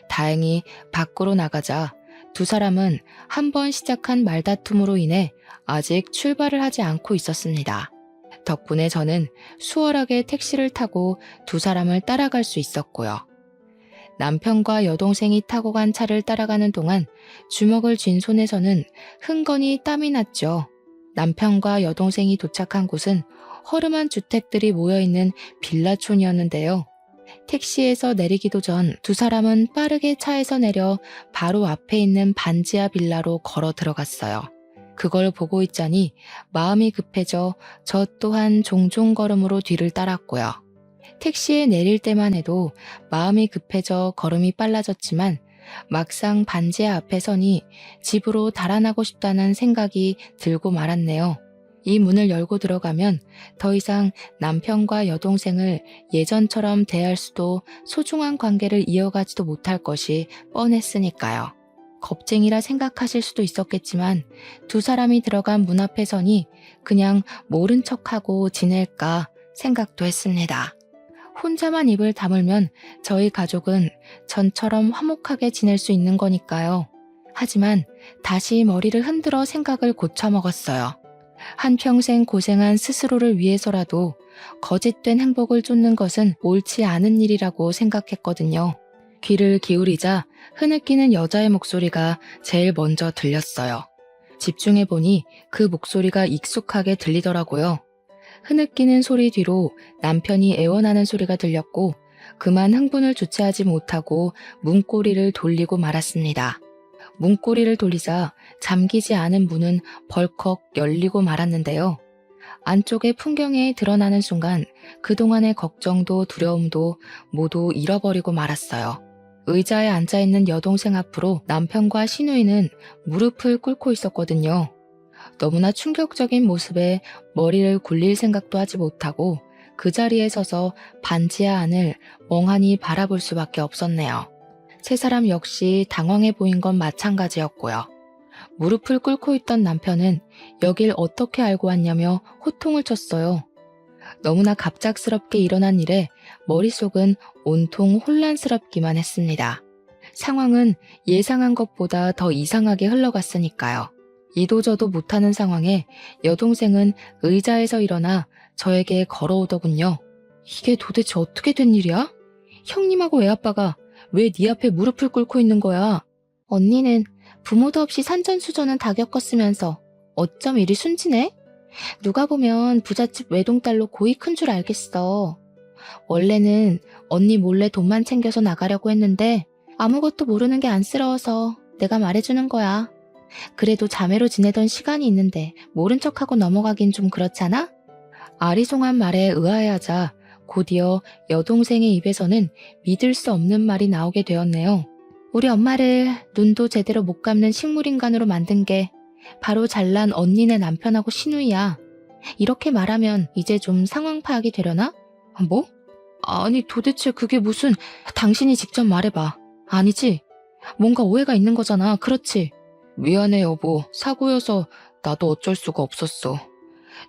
다행히 밖으로 나가자 두 사람은 한 번 시작한 말다툼으로 인해 아직 출발을 하지 않고 있었습니다. 덕분에 저는 수월하게 택시를 타고 두 사람을 따라갈 수 있었고요. 남편과 여동생이 타고 간 차를 따라가는 동안 주먹을 쥔 손에서는 흥건히 땀이 났죠. 남편과 여동생이 도착한 곳은 허름한 주택들이 모여있는 빌라촌이었는데요. 택시에서 내리기도 전 두 사람은 빠르게 차에서 내려 바로 앞에 있는 반지하 빌라로 걸어 들어갔어요. 그걸 보고 있자니 마음이 급해져 저 또한 종종 걸음으로 뒤를 따랐고요. 택시에 내릴 때만 해도 마음이 급해져 걸음이 빨라졌지만 막상 반지하 앞에 서니 집으로 달아나고 싶다는 생각이 들고 말았네요. 이 문을 열고 들어가면 더 이상 남편과 여동생을 예전처럼 대할 수도 소중한 관계를 이어가지도 못할 것이 뻔했으니까요. 겁쟁이라 생각하실 수도 있었겠지만 두 사람이 들어간 문 앞에 서니 그냥 모른 척하고 지낼까 생각도 했습니다. 혼자만 입을 다물면 저희 가족은 전처럼 화목하게 지낼 수 있는 거니까요. 하지만 다시 머리를 흔들어 생각을 고쳐먹었어요. 한평생 고생한 스스로를 위해서라도 거짓된 행복을 쫓는 것은 옳지 않은 일이라고 생각했거든요. 귀를 기울이자 흐느끼는 여자의 목소리가 제일 먼저 들렸어요. 집중해보니 그 목소리가 익숙하게 들리더라고요. 흐느끼는 소리 뒤로 남편이 애원하는 소리가 들렸고 그만 흥분을 주체하지 못하고 문고리를 돌리고 말았습니다. 문고리를 돌리자 잠기지 않은 문은 벌컥 열리고 말았는데요. 안쪽의 풍경에 드러나는 순간 그동안의 걱정도 두려움도 모두 잃어버리고 말았어요. 의자에 앉아있는 여동생 앞으로 남편과 시누이는 무릎을 꿇고 있었거든요. 너무나 충격적인 모습에 머리를 굴릴 생각도 하지 못하고 그 자리에 서서 반지하 안을 멍하니 바라볼 수밖에 없었네요. 세 사람 역시 당황해 보인 건 마찬가지였고요. 무릎을 꿇고 있던 남편은 여길 어떻게 알고 왔냐며 호통을 쳤어요. 너무나 갑작스럽게 일어난 일에 머릿속은 온통 혼란스럽기만 했습니다. 상황은 예상한 것보다 더 이상하게 흘러갔으니까요. 이도저도 못하는 상황에 여동생은 의자에서 일어나 저에게 걸어오더군요. 이게 도대체 어떻게 된 일이야? 형님하고 애아빠가 왜 네 앞에 무릎을 꿇고 있는 거야? 언니는 부모도 없이 산전수전은 다 겪었으면서 어쩜 이리 순진해? 누가 보면 부잣집 외동딸로 고이 큰 줄 알겠어. 원래는 언니 몰래 돈만 챙겨서 나가려고 했는데 아무것도 모르는 게 안쓰러워서 내가 말해주는 거야. 그래도 자매로 지내던 시간이 있는데 모른 척하고 넘어가긴 좀 그렇잖아? 아리송한 말에 의아해하자 곧이어 여동생의 입에서는 믿을 수 없는 말이 나오게 되었네요. 우리 엄마를 눈도 제대로 못 감는 식물인간으로 만든 게 바로 잘난 언니네 남편하고 시누이야. 이렇게 말하면 이제 좀 상황 파악이 되려나? 뭐? 아니 도대체 그게 무슨... 당신이 직접 말해봐. 아니지? 뭔가 오해가 있는 거잖아. 그렇지? 미안해 여보. 사고여서 나도 어쩔 수가 없었어.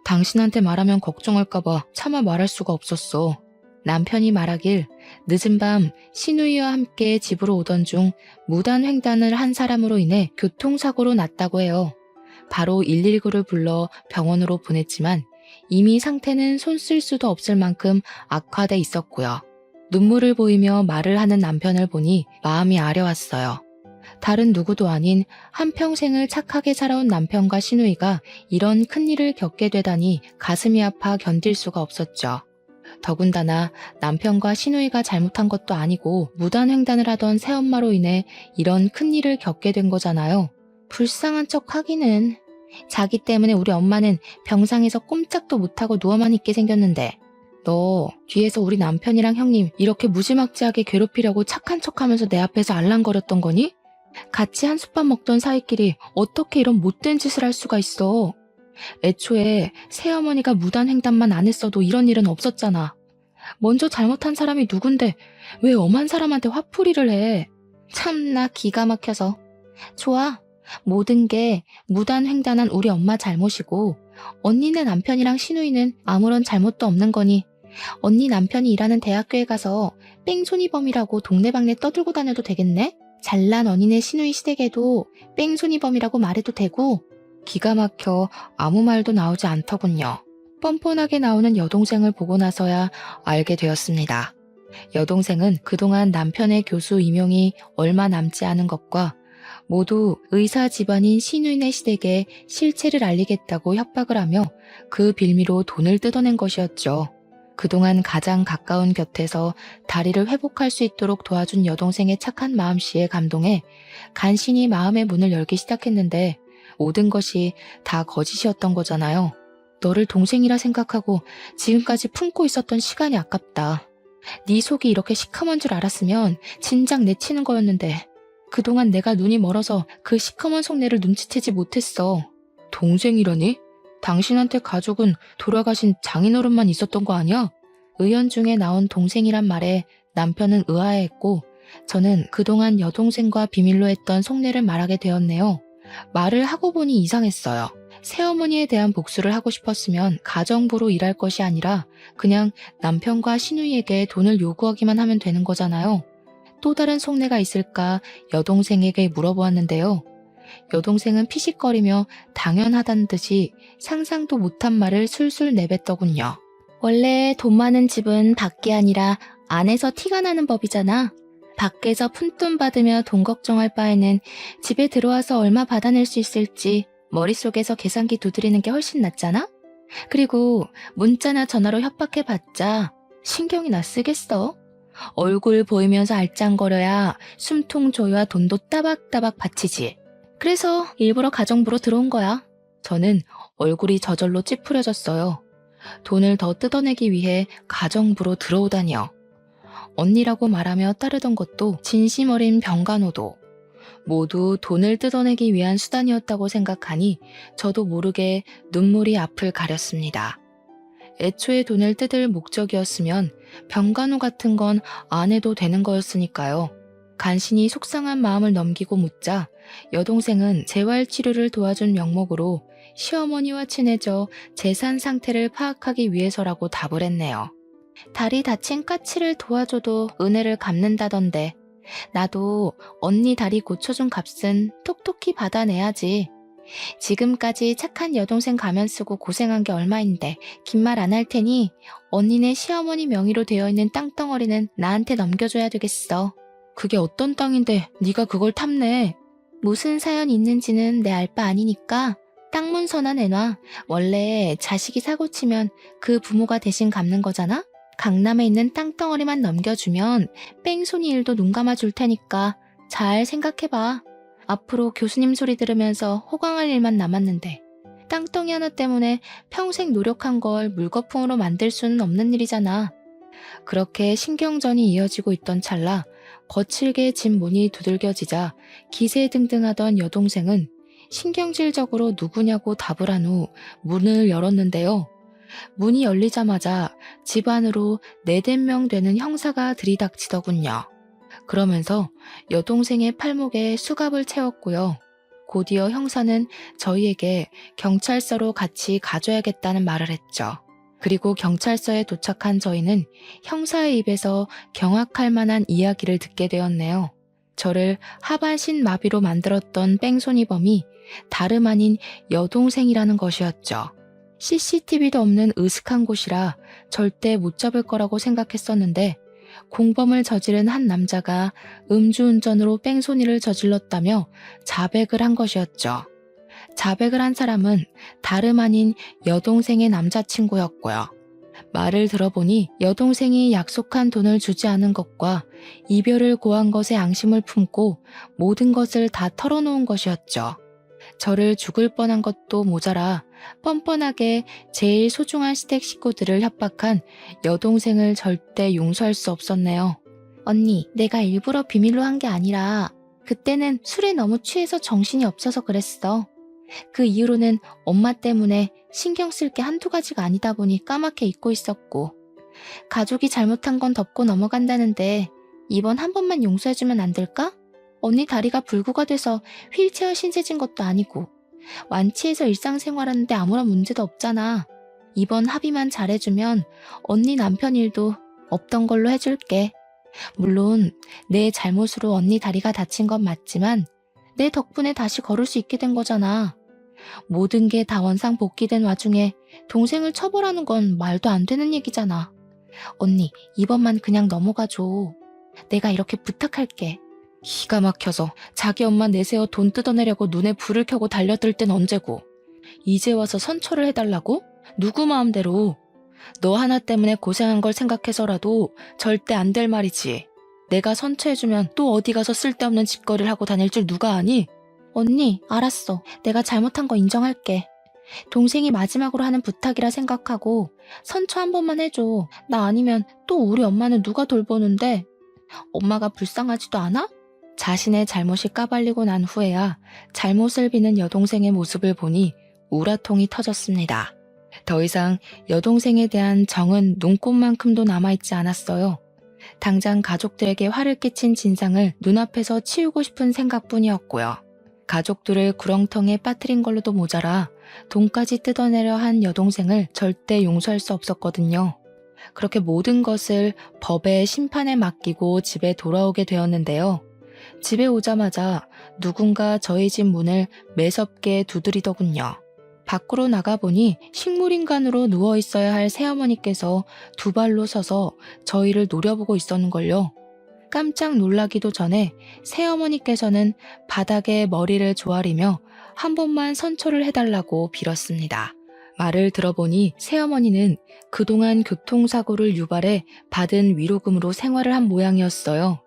당신한테 말하면 걱정할까봐 차마 말할 수가 없었어. 남편이 말하길 늦은 밤 시누이와 함께 집으로 오던 중 무단횡단을 한 사람으로 인해 교통사고로 났다고 해요. 바로 119를 불러 병원으로 보냈지만 이미 상태는 손 쓸 수도 없을 만큼 악화돼 있었고요. 눈물을 보이며 말을 하는 남편을 보니 마음이 아려왔어요. 다른 누구도 아닌 한평생을 착하게 살아온 남편과 시누이가 이런 큰일을 겪게 되다니 가슴이 아파 견딜 수가 없었죠. 더군다나 남편과 시누이가 잘못한 것도 아니고 무단횡단을 하던 새엄마로 인해 이런 큰일을 겪게 된 거잖아요. 불쌍한 척 하기는. 자기 때문에 우리 엄마는 병상에서 꼼짝도 못하고 누워만 있게 생겼는데 너 뒤에서 우리 남편이랑 형님 이렇게 무지막지하게 괴롭히려고 착한 척하면서 내 앞에서 알랑거렸던 거니? 같이 한솥밥 먹던 사이끼리 어떻게 이런 못된 짓을 할 수가 있어. 애초에 새어머니가 무단횡단만 안 했어도 이런 일은 없었잖아. 먼저 잘못한 사람이 누군데 왜 엄한 사람한테 화풀이를 해. 참나 기가 막혀서. 좋아. 모든 게 무단횡단한 우리 엄마 잘못이고 언니네 남편이랑 시누이는 아무런 잘못도 없는 거니 언니 남편이 일하는 대학교에 가서 뺑소니범이라고 동네방네 떠들고 다녀도 되겠네? 잘난 언니네 시누이 시댁에도 뺑소니범이라고 말해도 되고 기가 막혀 아무 말도 나오지 않더군요. 뻔뻔하게 나오는 여동생을 보고 나서야 알게 되었습니다. 여동생은 그동안 남편의 교수 임용이 얼마 남지 않은 것과 모두 의사 집안인 신우인의 시댁에 실체를 알리겠다고 협박을 하며 그 빌미로 돈을 뜯어낸 것이었죠. 그동안 가장 가까운 곁에서 다리를 회복할 수 있도록 도와준 여동생의 착한 마음씨에 감동해 간신히 마음의 문을 열기 시작했는데 모든 것이 다 거짓이었던 거잖아요. 너를 동생이라 생각하고 지금까지 품고 있었던 시간이 아깝다. 네 속이 이렇게 시커먼 줄 알았으면 진작 내치는 거였는데 그동안 내가 눈이 멀어서 그 시커먼 속내를 눈치채지 못했어. 동생이라니? 당신한테 가족은 돌아가신 장인어른만 있었던 거 아니야? 의연 중에 나온 동생이란 말에 남편은 의아해했고 저는 그동안 여동생과 비밀로 했던 속내를 말하게 되었네요. 말을 하고 보니 이상했어요. 새어머니에 대한 복수를 하고 싶었으면 가정부로 일할 것이 아니라 그냥 남편과 시누이에게 돈을 요구하기만 하면 되는 거잖아요. 또 다른 속내가 있을까 여동생에게 물어보았는데요. 여동생은 피식거리며 당연하다는 듯이 상상도 못한 말을 술술 내뱉더군요. 원래 돈 많은 집은 밖이 아니라 안에서 티가 나는 법이잖아. 밖에서 푼돈 받으며 돈 걱정할 바에는 집에 들어와서 얼마 받아낼 수 있을지 머릿속에서 계산기 두드리는 게 훨씬 낫잖아? 그리고 문자나 전화로 협박해봤자 신경이 나 쓰겠어? 얼굴 보이면서 알짱거려야 숨통 조여야 돈도 따박따박 바치지. 그래서 일부러 가정부로 들어온 거야. 저는 얼굴이 저절로 찌푸려졌어요. 돈을 더 뜯어내기 위해 가정부로 들어오다니요. 언니라고 말하며 따르던 것도 진심 어린 병간호도 모두 돈을 뜯어내기 위한 수단이었다고 생각하니 저도 모르게 눈물이 앞을 가렸습니다. 애초에 돈을 뜯을 목적이었으면 병간호 같은 건 안 해도 되는 거였으니까요. 간신히 속상한 마음을 넘기고 묻자 여동생은 재활치료를 도와준 명목으로 시어머니와 친해져 재산 상태를 파악하기 위해서라고 답을 했네요. 다리 다친 까치를 도와줘도 은혜를 갚는다던데 나도 언니 다리 고쳐준 값은 톡톡히 받아내야지. 지금까지 착한 여동생 가면 쓰고 고생한 게 얼마인데 긴 말 안 할 테니 언니네 시어머니 명의로 되어 있는 땅덩어리는 나한테 넘겨줘야 되겠어. 그게 어떤 땅인데 네가 그걸 탐내. 무슨 사연이 있는지는 내 알 바 아니니까 땅 문서나 내놔. 원래 자식이 사고치면 그 부모가 대신 갚는 거잖아? 강남에 있는 땅덩어리만 넘겨주면 뺑소니 일도 눈 감아줄 테니까 잘 생각해봐. 앞으로 교수님 소리 들으면서 호강할 일만 남았는데 땅덩이 하나 때문에 평생 노력한 걸 물거품으로 만들 수는 없는 일이잖아. 그렇게 신경전이 이어지고 있던 찰나 거칠게 집 문이 두들겨지자 기세등등하던 여동생은 신경질적으로 누구냐고 답을 한 후 문을 열었는데요. 문이 열리자마자 집 안으로 4~5명 되는 형사가 들이닥치더군요. 그러면서 여동생의 팔목에 수갑을 채웠고요. 곧이어 형사는 저희에게 경찰서로 같이 가줘야겠다는 말을 했죠. 그리고 경찰서에 도착한 저희는 형사의 입에서 경악할 만한 이야기를 듣게 되었네요. 저를 하반신 마비로 만들었던 뺑소니범이 다름 아닌 여동생이라는 것이었죠. CCTV도 없는 으슥한 곳이라 절대 못 잡을 거라고 생각했었는데 공범을 저지른 한 남자가 음주운전으로 뺑소니를 저질렀다며 자백을 한 것이었죠. 자백을 한 사람은 다름 아닌 여동생의 남자친구였고요. 말을 들어보니 여동생이 약속한 돈을 주지 않은 것과 이별을 고한 것에 앙심을 품고 모든 것을 다 털어놓은 것이었죠. 저를 죽을 뻔한 것도 모자라 뻔뻔하게 제일 소중한 시댁 식구들을 협박한 여동생을 절대 용서할 수 없었네요. 언니, 내가 일부러 비밀로 한 게 아니라 그때는 술에 너무 취해서 정신이 없어서 그랬어. 그 이후로는 엄마 때문에 신경 쓸 게 한두 가지가 아니다 보니 까맣게 잊고 있었고 가족이 잘못한 건 덮고 넘어간다는데 이번 한 번만 용서해주면 안 될까? 언니 다리가 불구가 돼서 휠체어 신세진 것도 아니고 완치해서 일상생활하는데 아무런 문제도 없잖아. 이번 합의만 잘해주면 언니 남편 일도 없던 걸로 해줄게. 물론 내 잘못으로 언니 다리가 다친 건 맞지만 내 덕분에 다시 걸을 수 있게 된 거잖아. 모든 게 다 원상 복귀된 와중에 동생을 처벌하는 건 말도 안 되는 얘기잖아. 언니, 이번만 그냥 넘어가줘. 내가 이렇게 부탁할게. 기가 막혀서 자기 엄마 내세워 돈 뜯어내려고 눈에 불을 켜고 달려들 땐 언제고. 이제 와서 선처를 해달라고? 누구 마음대로. 너 하나 때문에 고생한 걸 생각해서라도 절대 안 될 말이지. 내가 선처해주면 또 어디 가서 쓸데없는 짓거리를 하고 다닐 줄 누가 아니? 언니, 알았어. 내가 잘못한 거 인정할게. 동생이 마지막으로 하는 부탁이라 생각하고 선처 한 번만 해줘. 나 아니면 또 우리 엄마는 누가 돌보는데? 엄마가 불쌍하지도 않아? 자신의 잘못이 까발리고 난 후에야 잘못을 비는 여동생의 모습을 보니 우라통이 터졌습니다. 더 이상 여동생에 대한 정은 눈꽃만큼도 남아있지 않았어요. 당장 가족들에게 화를 끼친 진상을 눈앞에서 치우고 싶은 생각뿐이었고요. 가족들을 구렁텅이에 빠뜨린 걸로도 모자라 돈까지 뜯어내려 한 여동생을 절대 용서할 수 없었거든요. 그렇게 모든 것을 법의 심판에 맡기고 집에 돌아오게 되었는데요. 집에 오자마자 누군가 저희 집 문을 매섭게 두드리더군요. 밖으로 나가보니 식물인간으로 누워있어야 할 새어머니께서 두 발로 서서 저희를 노려보고 있었는걸요. 깜짝 놀라기도 전에 새어머니께서는 바닥에 머리를 조아리며 한 번만 선처를 해달라고 빌었습니다. 말을 들어보니 새어머니는 그동안 교통사고를 유발해 받은 위로금으로 생활을 한 모양이었어요.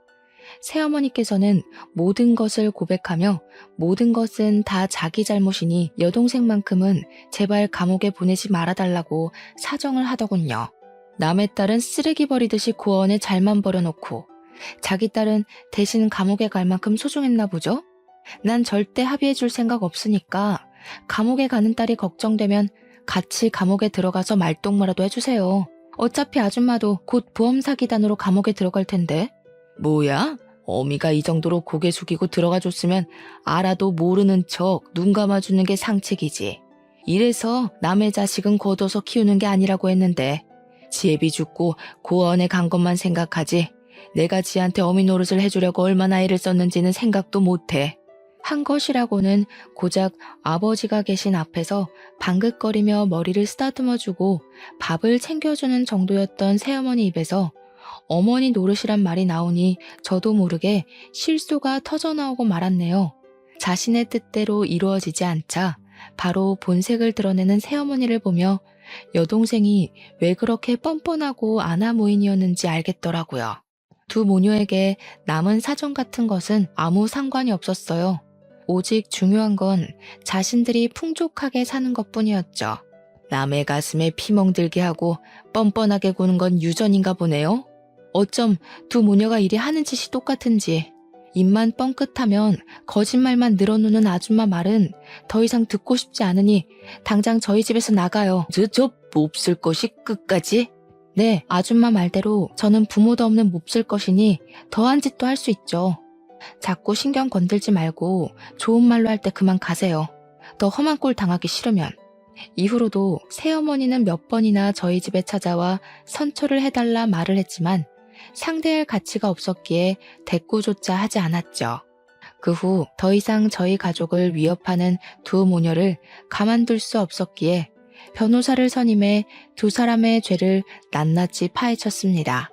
새어머니께서는 모든 것을 고백하며 모든 것은 다 자기 잘못이니 여동생만큼은 제발 감옥에 보내지 말아달라고 사정을 하더군요. 남의 딸은 쓰레기 버리듯이 고아원에 잘만 버려놓고 자기 딸은 대신 감옥에 갈 만큼 소중했나 보죠? 난 절대 합의해줄 생각 없으니까 감옥에 가는 딸이 걱정되면 같이 감옥에 들어가서 말동무라도 해주세요. 어차피 아줌마도 곧 보험사기단으로 감옥에 들어갈 텐데. 뭐야? 어미가 이 정도로 고개 숙이고 들어가 줬으면 알아도 모르는 척 눈 감아주는 게 상책이지. 이래서 남의 자식은 거둬서 키우는 게 아니라고 했는데 지혜비 죽고 고아원에 간 것만 생각하지 내가 지한테 어미 노릇을 해주려고 얼마나 애를 썼는지는 생각도 못해. 한 것이라고는 고작 아버지가 계신 앞에서 방긋거리며 머리를 쓰다듬어주고 밥을 챙겨주는 정도였던 새어머니 입에서 어머니 노릇이란 말이 나오니 저도 모르게 실소가 터져나오고 말았네요. 자신의 뜻대로 이루어지지 않자 바로 본색을 드러내는 새어머니를 보며 여동생이 왜 그렇게 뻔뻔하고 아나무인이었는지 알겠더라고요. 두 모녀에게 남은 사정 같은 것은 아무 상관이 없었어요. 오직 중요한 건 자신들이 풍족하게 사는 것뿐이었죠. 남의 가슴에 피멍들게 하고 뻔뻔하게 구는 건 유전인가 보네요. 어쩜 두 모녀가 이리 하는 짓이 똑같은지. 입만 뻥끗하면 거짓말만 늘어놓는 아줌마 말은 더 이상 듣고 싶지 않으니 당장 저희 집에서 나가요. 저 몹쓸 것이 끝까지? 네, 아줌마 말대로 저는 부모도 없는 몹쓸 것이니 더한 짓도 할 수 있죠. 자꾸 신경 건들지 말고 좋은 말로 할 때 그만 가세요. 더 험한 꼴 당하기 싫으면. 이후로도 새어머니는 몇 번이나 저희 집에 찾아와 선처를 해달라 말을 했지만 상대할 가치가 없었기에 대꾸조차 하지 않았죠. 그 후 더 이상 저희 가족을 위협하는 두 모녀를 가만둘 수 없었기에 변호사를 선임해 두 사람의 죄를 낱낱이 파헤쳤습니다.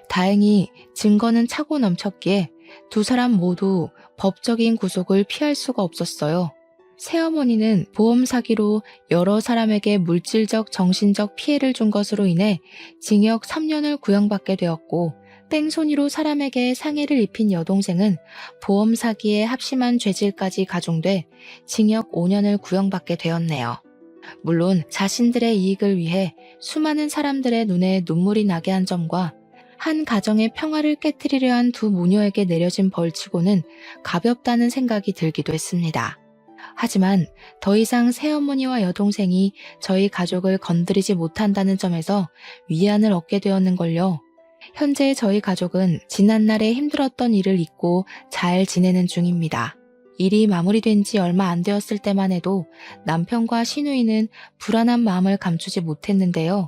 다행히 증거는 차고 넘쳤기에 두 사람 모두 법적인 구속을 피할 수가 없었어요. 새어머니는 보험 사기로 여러 사람에게 물질적, 정신적 피해를 준 것으로 인해 징역 3년을 구형받게 되었고 뺑소니로 사람에게 상해를 입힌 여동생은 보험 사기에 합심한 죄질까지 가중돼 징역 5년을 구형받게 되었네요. 물론 자신들의 이익을 위해 수많은 사람들의 눈에 눈물이 나게 한 점과 한 가정의 평화를 깨트리려 한 두 모녀에게 내려진 벌치고는 가볍다는 생각이 들기도 했습니다. 하지만 더 이상 새어머니와 여동생이 저희 가족을 건드리지 못한다는 점에서 위안을 얻게 되었는걸요. 현재 저희 가족은 지난날에 힘들었던 일을 잊고 잘 지내는 중입니다. 일이 마무리된 지 얼마 안 되었을 때만 해도 남편과 시누이는 불안한 마음을 감추지 못했는데요.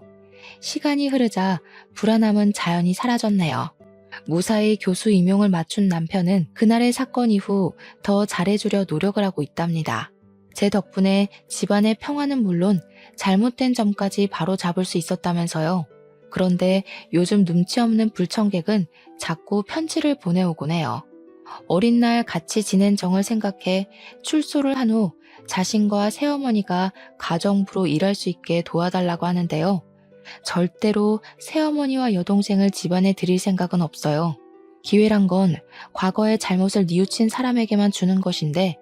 시간이 흐르자 불안함은 자연히 사라졌네요. 무사히 교수 임용을 맞춘 남편은 그날의 사건 이후 더 잘해주려 노력을 하고 있답니다. 제 덕분에 집안의 평화는 물론 잘못된 점까지 바로 잡을 수 있었다면서요. 그런데 요즘 눈치 없는 불청객은 자꾸 편지를 보내오곤 해요. 어린 날 같이 지낸 정을 생각해 출소를 한 후 자신과 새어머니가 가정부로 일할 수 있게 도와달라고 하는데요. 절대로 새어머니와 여동생을 집안에 들일 생각은 없어요. 기회란 건 과거의 잘못을 뉘우친 사람에게만 주는 것인데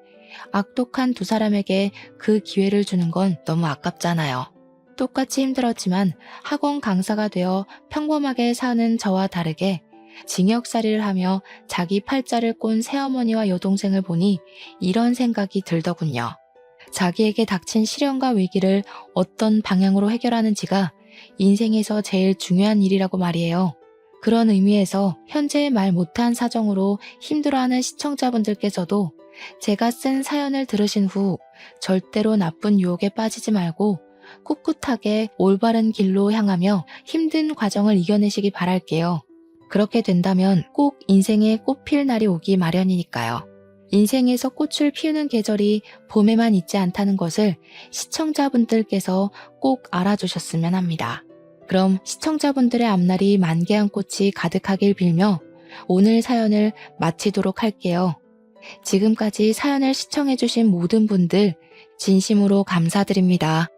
악독한 두 사람에게 그 기회를 주는 건 너무 아깝잖아요. 똑같이 힘들었지만 학원 강사가 되어 평범하게 사는 저와 다르게 징역살이를 하며 자기 팔자를 꼰 새어머니와 여동생을 보니 이런 생각이 들더군요. 자기에게 닥친 시련과 위기를 어떤 방향으로 해결하는지가 인생에서 제일 중요한 일이라고 말이에요. 그런 의미에서 현재 말 못한 사정으로 힘들어하는 시청자분들께서도 제가 쓴 사연을 들으신 후 절대로 나쁜 유혹에 빠지지 말고 꿋꿋하게 올바른 길로 향하며 힘든 과정을 이겨내시기 바랄게요. 그렇게 된다면 꼭 인생에 꽃 필 날이 오기 마련이니까요. 인생에서 꽃을 피우는 계절이 봄에만 있지 않다는 것을 시청자분들께서 꼭 알아주셨으면 합니다. 그럼 시청자분들의 앞날이 만개한 꽃이 가득하길 빌며 오늘 사연을 마치도록 할게요. 지금까지 사연을 시청해주신 모든 분들 진심으로 감사드립니다.